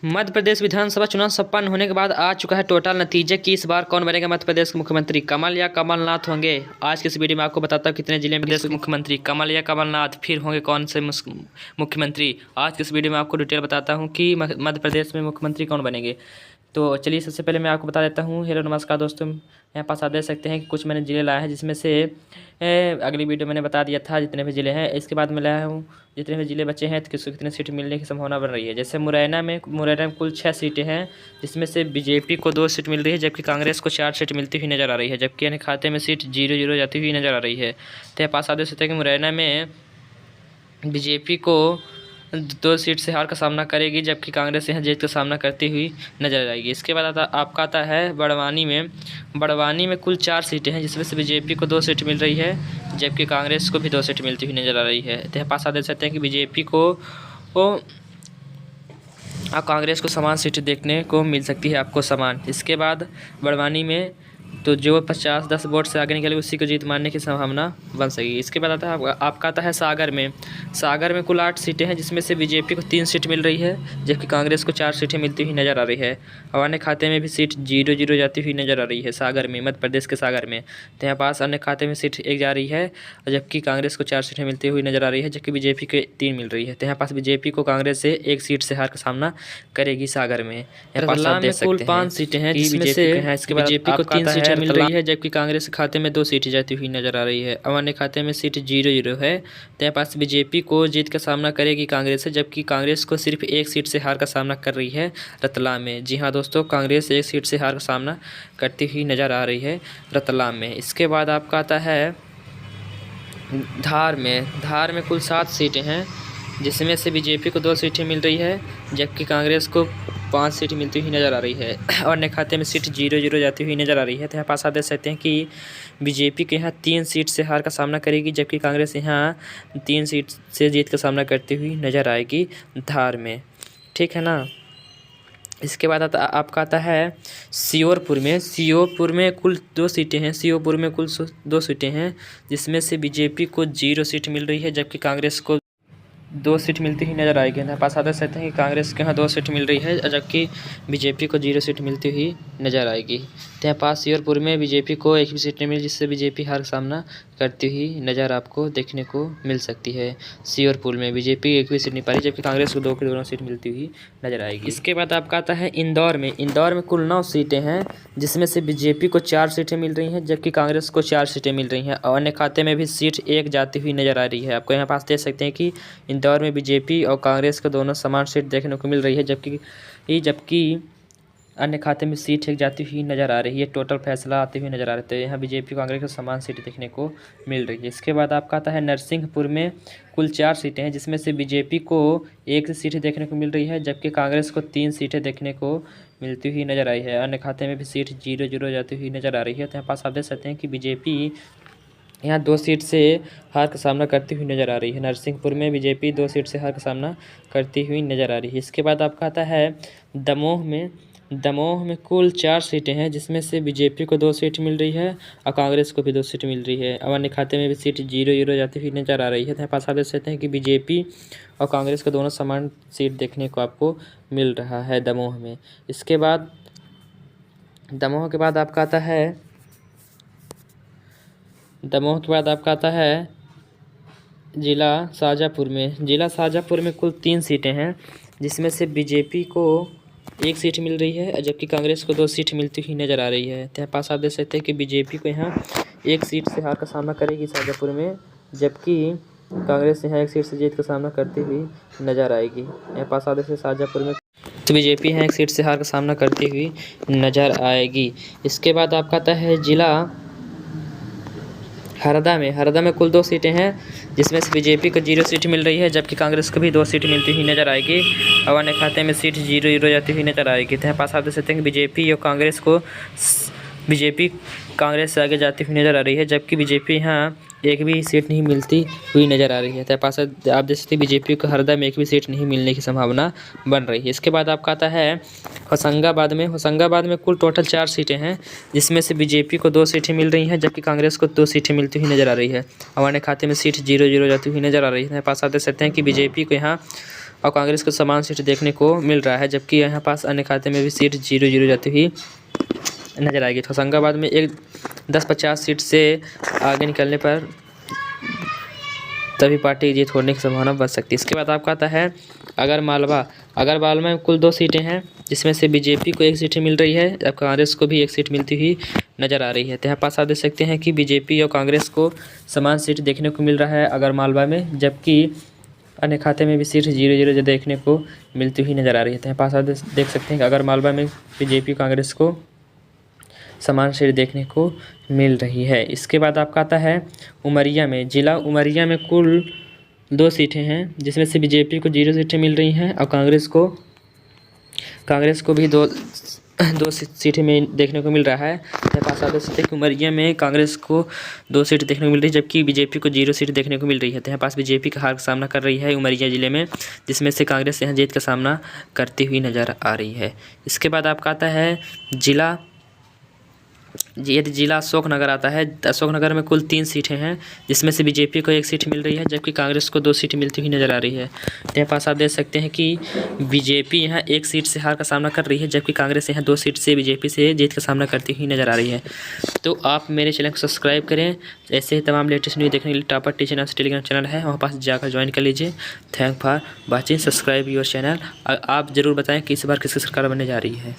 मध्य प्रदेश विधानसभा चुनाव संपन्न होने के बाद आ चुका है टोटल नतीजे कि इस बार कौन बनेगा मध्य प्रदेश के मुख्यमंत्री, कमल या कमलनाथ होंगे। आज की इस वीडियो में आपको बताता हूँ कितने जिले में प्रदेश के मुख्यमंत्री कमल या कमलनाथ फिर होंगे कौन से मुख्यमंत्री। आज की इस वीडियो में आपको डिटेल बताता हूँ कि मध्य प्रदेश में मुख्यमंत्री कौन बनेंगे। तो चलिए सबसे पहले मैं आपको बता देता हूँ। हेलो नमस्कार दोस्तों, यहाँ पास आप देख सकते हैं कि कुछ मैंने ज़िले लाए हैं, जिसमें से अगली वीडियो मैंने बता दिया था जितने भी ज़िले हैं। इसके बाद मैं लाया हूँ जितने भी ज़िले बचे हैं तो किसको कितने सीट मिलने की संभावना बन रही है। जैसे मुरैना में कुल 6 सीटें हैं, जिसमें से बीजेपी को 2 सीट मिल रही है, जबकि कांग्रेस को 4 सीट मिलती हुई नज़र आ रही है, जबकि यानी खाते में सीट 0-0 जाती हुई नज़र आ रही है। तो यहाँ पास आप देख सकते हैं कि मुरैना में बीजेपी को 2 सीट से हार का सामना करेगी, जबकि कांग्रेस यहाँ जीत का सामना करती हुई नजर आएगी। इसके बाद आपका आता है बड़वानी में कुल 4 सीटें हैं, जिसमें से बीजेपी को 2 सीट मिल रही है, जबकि कांग्रेस को भी 2 सीट मिलती हुई नजर आ रही है। तो यहाँ पास आप देख सकते हैं कि बीजेपी को और कांग्रेस को समान सीट देखने को मिल सकती है, आपको समान। इसके बाद बड़वानी में तो जो 50-10 वोट से आगे निकले उसी को जीत मारने की संभावना बन सकेगी। इसके बाद आता है आपका आता है सागर में कुल 8 सीटें हैं, जिसमें से बीजेपी को 3 सीट मिल रही है, जबकि कांग्रेस को 4 सीटें मिलती हुई नज़र आ रही है। और अन्य खाते में भी सीट 0-0 जाती हुई नज़र आ रही है सागर में, मध्य प्रदेश के सागर में। तो यहाँ पास अन्य खाते में सीट 1 जा रही है, और जबकि कांग्रेस को 4 सीटें मिलती हुई नज़र आ रही है, जबकि बीजेपी को 3 मिल रही है। तो यहाँ पास बीजेपी को कांग्रेस से 1 सीट से हार का सामना करेगी सागर में। कुल 5 सीटें हैं, जिसमें से बीजेपी को 3 सीटें मिल रही है, जबकि कांग्रेस के खाते में 2 सीटें जाती हुई नजर आ रही है। और अन्य खाते में सीट 0-0 है। तो यहाँ पास बीजेपी को जीत का सामना करेगी कांग्रेस से, जबकि कांग्रेस को सिर्फ 1 सीट से हार का सामना कर रही है रतलाम में। जी हाँ दोस्तों, कांग्रेस 1 सीट से हार का सामना करती हुई नज़र आ रही है रतलाम में। इसके बाद आपका आता है धार में कुल 7 सीटें हैं, जिसमें से बीजेपी को 2 सीटें मिल रही है, जबकि कांग्रेस को 5 सीट मिलती हुई नज़र आ रही है। और अन्य खाते में सीट 0-0 जाती हुई नज़र आ रही है। तो यहाँ पास आप देख सकते हैं कि बीजेपी के यहाँ 3 सीट से हार का सामना करेगी, जबकि कांग्रेस यहाँ 3 सीट से जीत का सामना करती हुई नज़र आएगी धार में। ठीक है ना। इसके बाद आपका आता है श्योपुर में कुल 2 सीटें हैं। श्योपुर में कुल 2 सीटें हैं, जिसमें से बीजेपी को 0 सीट मिल रही है, जबकि कांग्रेस को 2 सीट मिलती हुई नज़र आएगी। यहाँ पास आते सकते हैं कि कांग्रेस के यहाँ 2 सीट मिल रही है, जबकि बीजेपी को 0 सीट मिलती हुई नज़र आएगी। तो यहाँ पास श्योपुर में बीजेपी को 1 भी सीट नहीं मिली, जिससे बीजेपी हार का सामना करती हुई नज़र आपको देखने को मिल सकती है। श्योपुर में बीजेपी 1 भी सीट नहीं पाई, जबकि कांग्रेस को 2 की दोनों सीट मिलती हुई नज़र आएगी। इसके बाद आपका आता है इंदौर में कुल 9 सीटें हैं, जिसमें से बीजेपी को 4 सीटें मिल रही हैं, जबकि कांग्रेस को 4 सीटें मिल रही हैं। और अन्य खाते में भी सीट 1 जाती हुई नज़र आ रही है। आपको यहाँ पास देख सकते हैं कि इंदौर में बीजेपी और कांग्रेस को दोनों समान सीट देखने को मिल रही है, जबकि अन्य खाते में सीट 1 जाती हुई नज़र आ रही है। टोटल फैसला आते हुए नज़र आ रहे थे। यहाँ बीजेपी कांग्रेस को समान सीट देखने को मिल रही है। इसके बाद आपका आता है नरसिंहपुर में कुल 4 सीटें हैं, जिसमें से बीजेपी को 1 सीट देखने को मिल रही है, जबकि कांग्रेस को 3 सीटें देखने को मिलती हुई नज़र आई है। अन्य खाते में भी सीट 0-0 जाती हुई नज़र आ रही है। तो यहाँ पास आप देख सकते हैं कि बीजेपी यहाँ 2 सीट से हार का सामना करती हुई नज़र आ रही है। नरसिंहपुर में बीजेपी 2 सीट से हार का सामना करती हुई नज़र आ रही है। इसके बाद आपका आता है दमोह में कुल 4 सीटें हैं, जिसमें से बीजेपी को 2 सीट मिल रही है, और कांग्रेस को भी 2 सीट मिल रही है। और अन्य खाते में भी सीट 0-0 जाती हुई नज़र आ रही है। तो यहाँ पास आप देख सकते हैं कि बीजेपी और कांग्रेस को दोनों समान सीट देखने को आपको मिल रहा है दमोह में। इसके बाद दमोह के बाद आपका आता है जिला शाजापुर में कुल 3 सीटें हैं, जिसमें से बीजेपी को 1 सीट मिल रही है, जबकि कांग्रेस को 2 सीट मिलती हुई नज़र आ रही है। तो यहाँ पास आप देख सकते हैं कि बीजेपी को यहाँ 1 सीट से हार का सामना करेगी शाजापुर में, जबकि कांग्रेस यहाँ 1 सीट से जीत का सामना करती हुई नज़र आएगी। यहाँ पास आप देख सकते हैं शाजापुर में तो बीजेपी यहाँ 1 सीट से हार का सामना करती हुई नज़र आएगी। इसके बाद आपका आता है जिला हरदा में कुल 2 सीटें हैं, जिसमें से बीजेपी को 0 सीट मिल रही है, जबकि कांग्रेस को भी 2 सीट मिलती हुई नज़र आएगी। और अन्य खाते में सीट 0-0 जाती हुई नज़र आएगी। तो यहाँ पास आप देख सकते हैं कि बीजेपी कांग्रेस से आगे जाती हुई नज़र आ रही है, जबकि बीजेपी यहाँ 1 भी सीट नहीं मिलती हुई नज़र आ रही है। तो पास आप देख सकते हैं बीजेपी को हरदा में 1 भी सीट नहीं मिलने की संभावना बन रही है। इसके बाद आपका आता है होशंगाबाद में कुल टोटल 4 सीटें हैं, जिसमें से बीजेपी को 2 सीटें मिल रही हैं, जबकि कांग्रेस को 2 सीटें मिलती हुई नज़र आ रही है। हमारे खाते में सीट 0-0 जाती हुई नज़र आ रही है। पास आप देख सकते हैं कि बीजेपी को यहाँ और कांग्रेस को समान सीट देखने को मिल रहा है, जबकि यहाँ पास अन्य खाते में भी सीट 0-0 जाती हुई नजर आएगी। तो होशंगाबाद में 10-50 सीट से आगे निकलने पर तभी पार्टी की जीत होने की संभावना बन सकती है। इसके बाद आपका आता है अगर मालवा में कुल 2 सीटें हैं, जिसमें से बीजेपी को 1 सीट मिल रही है, जब कांग्रेस को भी 1 सीट मिलती हुई नज़र आ रही है। तो यहाँ पास आप देख सकते हैं कि बीजेपी और कांग्रेस को समान सीट देखने को मिल रहा है अगर मालवा में, जबकि अन्य खाते में भी सीट 0-0 देखने को मिलती हुई नज़र आ रही है। तो यहाँ पास आप देख सकते हैं कि अगर मालवा में बीजेपी कांग्रेस को समान सीट देखने को मिल रही है। इसके बाद आपका आता है उमरिया में। जिला उमरिया में कुल 2 सीटें हैं, जिसमें से बीजेपी को 0 सीटें मिल रही हैं और कांग्रेस को भी 2 सीटें में देखने को मिल रहा है। मेरे पास आप देख सकते हैं कि उमरिया में कांग्रेस को 2 सीट देखने को मिल रही है, जबकि बीजेपी को 0 सीट देखने को मिल रही है। तो यहाँ पास बीजेपी का हार का सामना कर रही है उमरिया ज़िले में, जिसमें से कांग्रेस यहाँ जीत का सामना करती हुई नज़र आ रही है। इसके बाद आपका आता है जिला अशोकनगर आता है। अशोकनगर में कुल 3 सीटें हैं, जिसमें से बीजेपी को 1 सीट मिल रही है, जबकि कांग्रेस को 2 सीट मिलती हुई नज़र आ रही है। यहाँ पास आप देख सकते हैं कि बीजेपी यहाँ 1 सीट से हार का सामना कर रही है, जबकि कांग्रेस यहाँ 2 सीट से बीजेपी से जीत का सामना करती हुई नज़र आ रही है। तो आप मेरे चैनल को सब्सक्राइब करें, ऐसे ही तमाम लेटेस्ट न्यूज़ देखने के लिए टॉपर टीचर नाम से टेलीग्राम चैनल है, वहाँ पास जाकर ज्वाइन कर लीजिए। Thank for watching, subscribe your channel. आप ज़रूर बताएँ कि इस बार किसकी सरकार बनने जा रही है।